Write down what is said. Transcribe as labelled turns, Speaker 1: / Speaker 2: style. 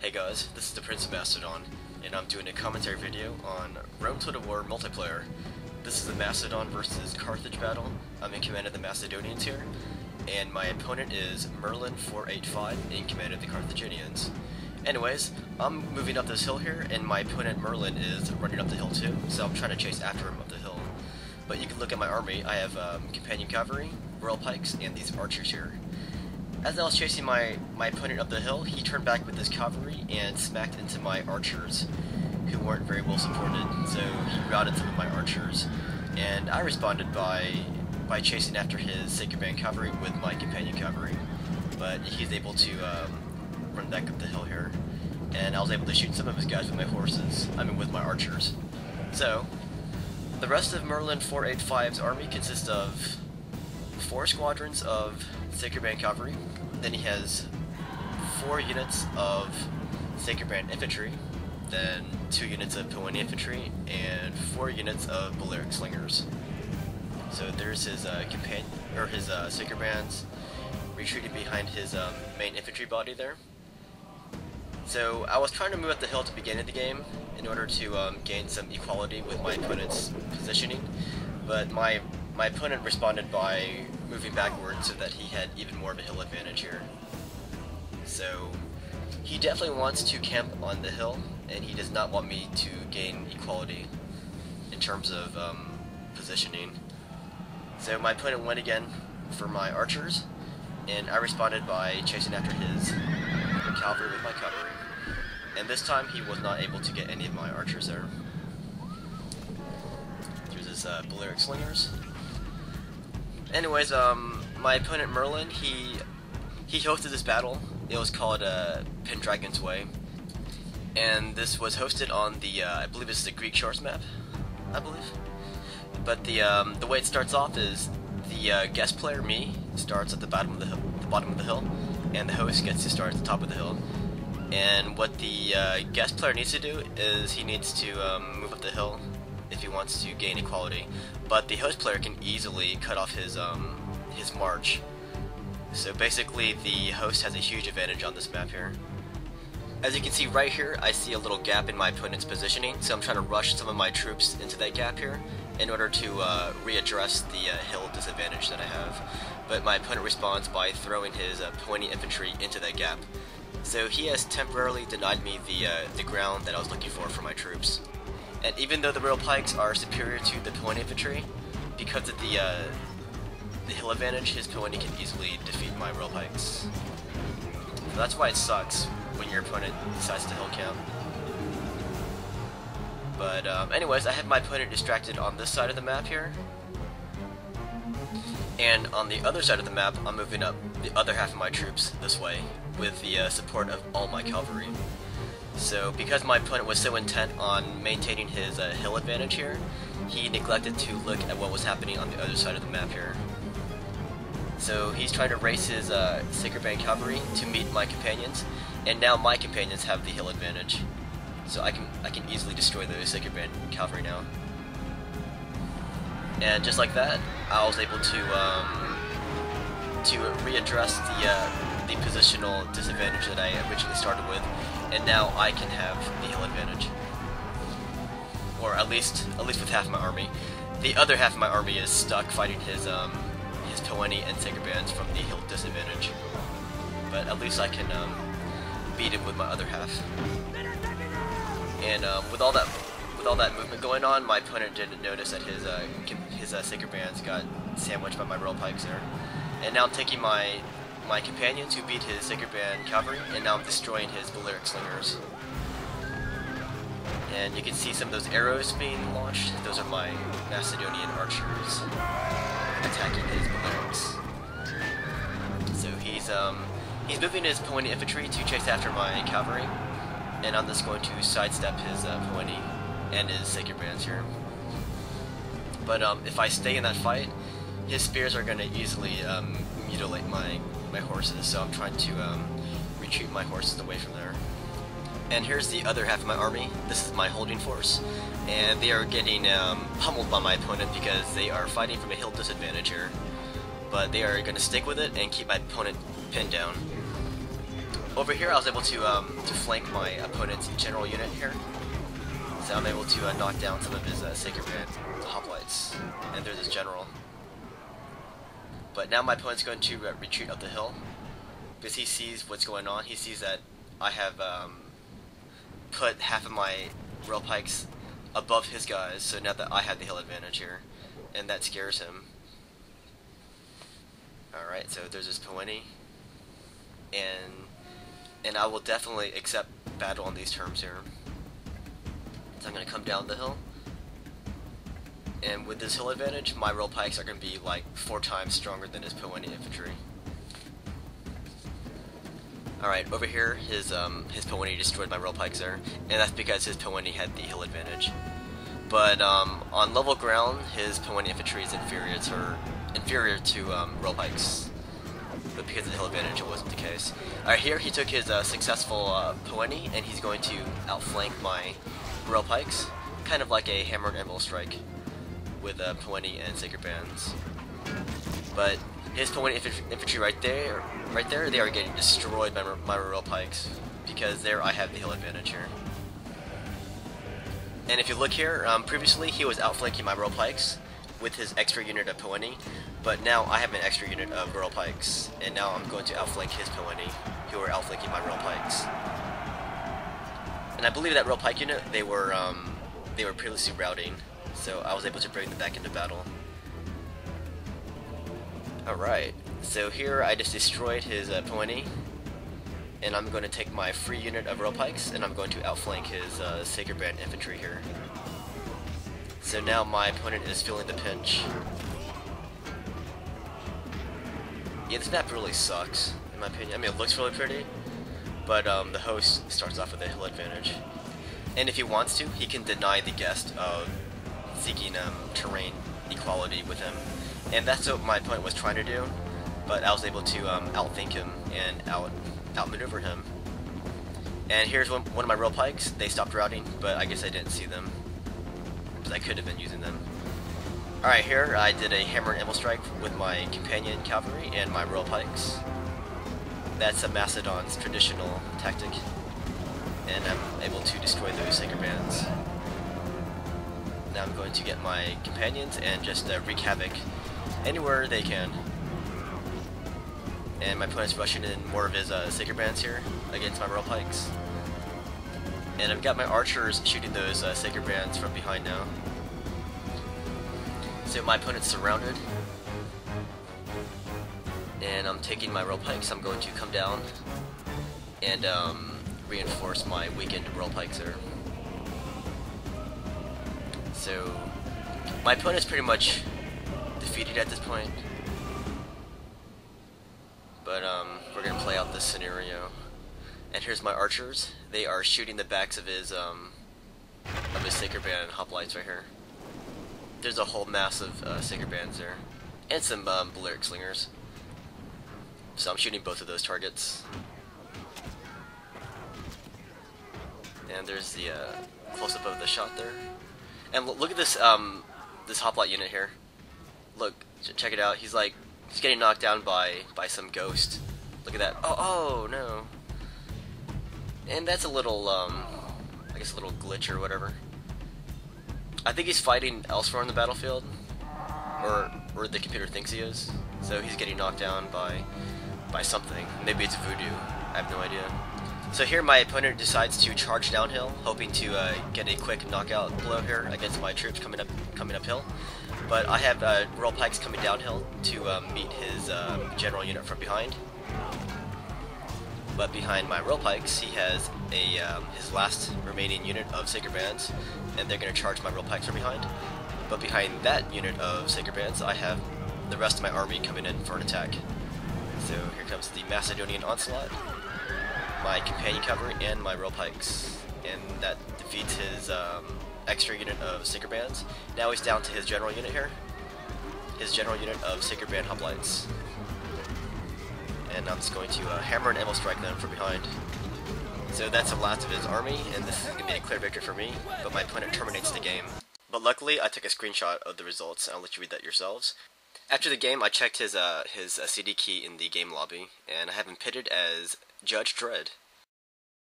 Speaker 1: Hey guys, this is the Prince of Macedon, and I'm doing a commentary video on Rome Total War multiplayer. This is the Macedon versus Carthage battle. I'm in command of the Macedonians here, and my opponent is Merlin 485 in command of the Carthaginians. Anyways, I'm moving up this hill here, and my opponent Merlin is running up the hill too, so I'm trying to chase after him up the hill. But you can look at my army. I have companion cavalry, royal pikes, and these archers here. As I was chasing my opponent up the hill, he turned back with his cavalry and smacked into my archers, who weren't very well supported, so he routed some of my archers. And I responded by chasing after his sacred band cavalry with my companion cavalry. But he's able to run back up the hill here, and I was able to shoot some of his guys with my horses, with my archers. So, the rest of Merlin 485's army consists of 4 squadrons of Sacred Band Cavalry, then he has 4 units of Sacred Band Infantry, then 2 units of Peony Infantry, and 4 units of Balearic Slingers. So there's his Sacred Bands retreating behind his main infantry body there. So I was trying to move up the hill at the beginning of the game in order to gain some equality with my opponent's positioning, but my opponent responded by moving backward so that he had even more of a hill advantage here. So he definitely wants to camp on the hill, and he does not want me to gain equality in terms of positioning. So my opponent went again for my archers, and I responded by chasing after his cavalry with my cavalry. And this time he was not able to get any of my archers there. There's his Balearic Slingers. Anyways, my opponent Merlin, he hosted this battle. It was called Pendragon's Way, and this was hosted on the I believe it's the Greek Shores map, I believe. But the way it starts off is the guest player, me, starts at the bottom of the hill, and the host gets to start at the top of the hill. And what the guest player needs to do is he needs to move up the hill if he wants to gain equality, but the host player can easily cut off his march. So basically the host has a huge advantage on this map here. As you can see right here, I see a little gap in my opponent's positioning, so I'm trying to rush some of my troops into that gap here in order to readdress the hill disadvantage that I have. But my opponent responds by throwing his Peony infantry into that gap. So he has temporarily denied me the ground that I was looking for my troops. And even though the royal pikes are superior to the Peony infantry, because of the hill advantage, his Peony can easily defeat my royal pikes. So that's why it sucks when your opponent decides to hill camp. But anyways, I have my opponent distracted on this side of the map here. And on the other side of the map, I'm moving up the other half of my troops this way with the support of all my cavalry. So because my opponent was so intent on maintaining his hill advantage here, he neglected to look at what was happening on the other side of the map here. So he's trying to race his Sacred Band Cavalry to meet my companions, and now my companions have the hill advantage. So I can easily destroy the Sacred Band Cavalry now. And just like that, I was able to readdress the positional disadvantage that I originally started with, and now I can have the hill advantage. Or at least with half of my army. The other half of my army is stuck fighting his Peony and Sacred Bands from the hill disadvantage. But at least I can beat him with my other half. And with all that movement going on, my opponent didn't notice that his Sacred Bands got sandwiched by my royal pikes there. And now I'm taking my companions who beat his Sacred Band Cavalry, and now I'm destroying his Balearic Slingers. And you can see some of those arrows being launched. Those are my Macedonian archers attacking his Balearics. So he's moving his Peony infantry to chase after my cavalry, and I'm just going to sidestep his Peony and his Sacred Bands here. But if I stay in that fight, his spears are going to easily mutilate my horses, so I'm trying to retreat my horses away from there. And here's the other half of my army. This is my holding force, and they are getting pummeled by my opponent because they are fighting from a hill disadvantage here. But they are going to stick with it and keep my opponent pinned down. over here I was able to flank my opponent's general unit here. So I'm able to knock down some of his Sacred Band hoplites. And there's his general. But now my opponent's going to retreat up the hill. Because he sees what's going on. He sees that I have put half of my rail pikes above his guys, so now that I have the hill advantage here, and that scares him. Alright, so there's this Poeni, and I will definitely accept battle on these terms here. So I'm going to come down the hill, and with this hill advantage, my rail pikes are going to be like 4 times stronger than his Poeni infantry. Alright, over here, his Poeni destroyed my rail pikes there, and that's because his Poeni had the hill advantage. But on level ground, his Poeni infantry is inferior to rail pikes. But because of the hill advantage, it wasn't the case. Alright, here he took his successful Poeni, and he's going to outflank my rail pikes, kind of like a hammer and anvil strike with Poeni and Sacred Bands. But his Poeni infantry right there, they are getting destroyed by my rail pikes, because there I have the hill advantage here. And if you look here, previously he was outflanking my rail pikes with his extra unit of Poeni, but now I have an extra unit of rail pikes, and now I'm going to outflank his Poeni, who are outflanking my rail pikes. And I believe that rail pike unit, they were previously routing, so I was able to bring them back into battle. Alright, so here I just destroyed his Poeni, and I'm going to take my free unit of rail pikes, and I'm going to outflank his Sacred Band infantry here. So now my opponent is feeling the pinch. Yeah, this map really sucks, in my opinion. I mean, it looks really pretty, but the host starts off with a hill advantage. And if he wants to, he can deny the guest of seeking terrain equality with him. And that's what my opponent was trying to do, but I was able to outthink him and outmaneuver him. And here's one of my rail pikes. They stopped routing, but I guess I didn't see them, because I could have been using them. Alright, here I did a hammer and anvil strike with my companion cavalry and my rail pikes. That's a Macedon's traditional tactic, and I'm able to destroy those Sacred Bands. Now I'm going to get my companions and just wreak havoc anywhere they can. And my opponent's rushing in more of his Sacred Bands here against my rail pikes. And I've got my archers shooting those Sacred Bands from behind now. So my opponent's surrounded. And I'm taking my rail pikes. I'm going to come down and reinforce my weakened rail pikes there. So my opponent's pretty much defeated at this point. But we're gonna play out this scenario. And here's my archers. They are shooting the backs of his Sacred Band hoplites right here. There's a whole mass of Sacred Bands there, and some Balearic slingers. So I'm shooting both of those targets. And there's the close up of the shot there. And look at this this hoplite unit here. Look, check it out. He's getting knocked down by some ghost. Look at that. Oh no. And that's a little I guess a little glitch or whatever. I think he's fighting elsewhere on the battlefield, or the computer thinks he is. So he's getting knocked down by something. Maybe it's voodoo. I have no idea. So here my opponent decides to charge downhill, hoping to get a quick knockout blow here against my troops coming uphill. But I have rail pikes coming downhill to meet his general unit from behind. But behind my rail pikes, he has his last remaining unit of Sacred Bands, and they're going to charge my rail pikes from behind. But behind that unit of Sacred Bands, I have the rest of my army coming in for an attack. So here comes the Macedonian onslaught, my companion cavalry, and my rail pikes, and that defeats his extra unit of Sacred Bands. Now he's down to his general unit here, his general unit of Sacred Band hoplites. And I'm just going to hammer and anvil strike them from behind. So that's the last of his army, and this is going to be a clear victory for me, but my opponent terminates the game. But luckily, I took a screenshot of the results, and I'll let you read that yourselves. After the game, I checked his CD key in the game lobby, and I have him pitted as Judge Dredd.